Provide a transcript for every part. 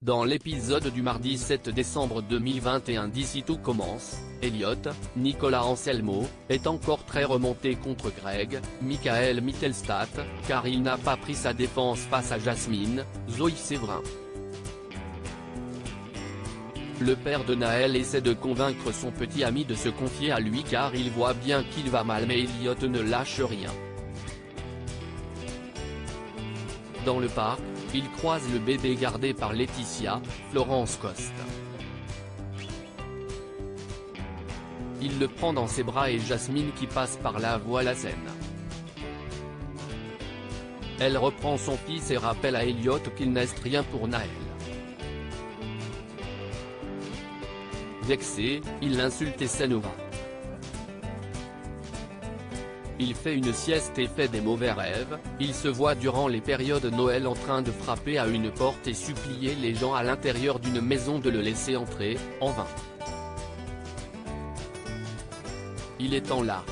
Dans l'épisode du mardi 7 décembre 2021 d'Ici tout commence, Elliot, Nicolas Anselmo, est encore très remonté contre Greg, Michael Mittelstadt, car il n'a pas pris sa défense face à Jasmine, Zoe Séverin. Le père de Naël essaie de convaincre son petit ami de se confier à lui car il voit bien qu'il va mal mais Elliot ne lâche rien. Dans le parc, il croise le bébé gardé par Laetitia, Florence Coste. Il le prend dans ses bras et Jasmine qui passe par là voit la scène. Elle reprend son fils et rappelle à Elliot qu'il n'est rien pour Naël. Vexé, il l'insulte et s'énerve. Il fait une sieste et fait des mauvais rêves, il se voit durant les périodes Noël en train de frapper à une porte et supplier les gens à l'intérieur d'une maison de le laisser entrer, en vain. Il est en larmes.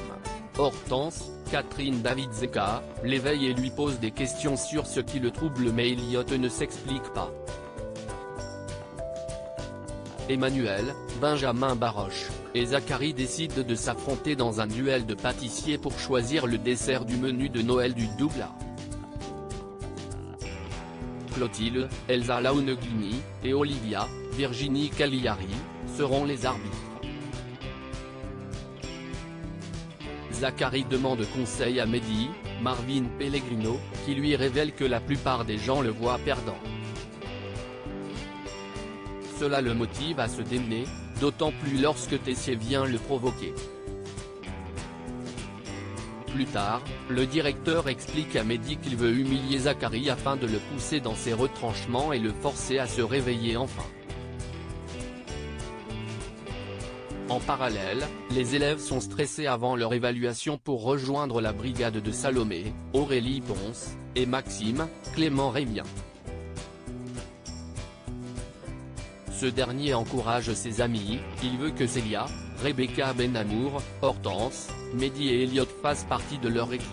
Hortense, Catherine David Zeka, l'éveille et lui pose des questions sur ce qui le trouble mais Elliot ne s'explique pas. Emmanuel, Benjamin Baroche, et Zachary décident de s'affronter dans un duel de pâtissier pour choisir le dessert du menu de Noël du Douglas. Clotilde, Elsa Launeghini, et Olivia, Virginie Cagliari, seront les arbitres. Zachary demande conseil à Mehdi, Marvin Pellegrino, qui lui révèle que la plupart des gens le voient perdant. Cela le motive à se démener, d'autant plus lorsque Tessier vient le provoquer. Plus tard, le directeur explique à Mehdi qu'il veut humilier Zachary afin de le pousser dans ses retranchements et le forcer à se réveiller enfin. En parallèle, les élèves sont stressés avant leur évaluation pour rejoindre la brigade de Salomé, Aurélie Ponce, et Maxime, Clément Rémien. Ce dernier encourage ses amis, il veut que Célia, Rebecca Benamour, Hortense, Mehdi et Elliot fassent partie de leur équipe.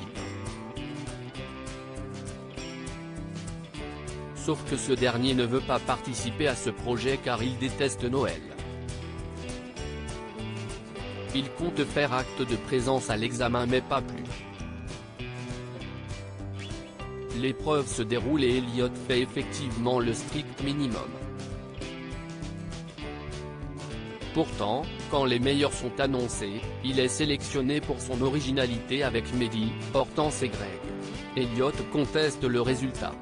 Sauf que ce dernier ne veut pas participer à ce projet car il déteste Noël. Il compte faire acte de présence à l'examen mais pas plus. L'épreuve se déroule et Elliot fait effectivement le strict minimum. Pourtant, quand les meilleurs sont annoncés, il est sélectionné pour son originalité avec Mehdi, Hortense et Greg. Elliot conteste le résultat.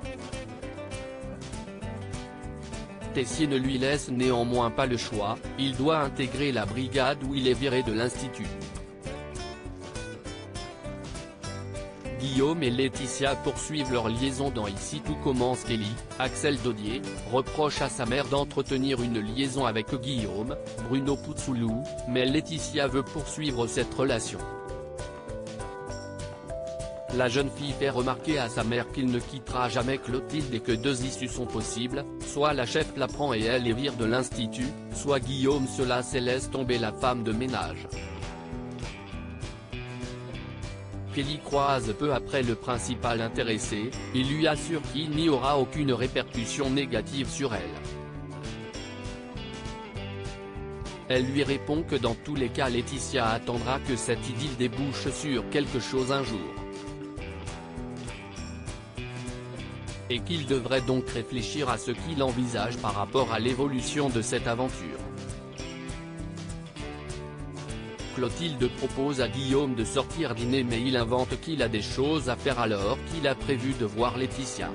Tessier ne lui laisse néanmoins pas le choix, il doit intégrer la brigade où il est viré de l'institut. Guillaume et Laetitia poursuivent leur liaison dans Ici tout commence. Kelly, Axel Dodier, reproche à sa mère d'entretenir une liaison avec Guillaume, Bruno Puzzolou, mais Laetitia veut poursuivre cette relation. La jeune fille fait remarquer à sa mère qu'il ne quittera jamais Clotilde et que deux issues sont possibles, soit la chef la prend et elle les vire de l'institut, soit Guillaume se lasse et laisse tomber la femme de ménage. Kelly croise peu après le principal intéressé, il lui assure qu'il n'y aura aucune répercussion négative sur elle. Elle lui répond que dans tous les cas Laetitia attendra que cette idylle débouche sur quelque chose un jour. Et qu'il devrait donc réfléchir à ce qu'il envisage par rapport à l'évolution de cette aventure. Clotilde propose à Guillaume de sortir dîner mais il invente qu'il a des choses à faire alors qu'il a prévu de voir Laetitia.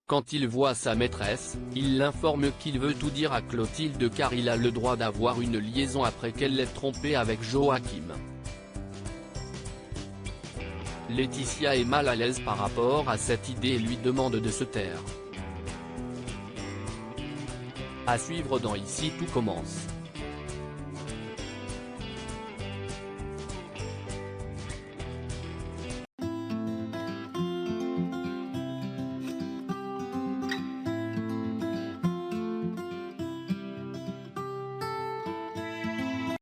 Quand il voit sa maîtresse, il l'informe qu'il veut tout dire à Clotilde car il a le droit d'avoir une liaison après qu'elle l'ait trompé avec Joachim. Laetitia est mal à l'aise par rapport à cette idée et lui demande de se taire. À suivre dans Ici tout commence.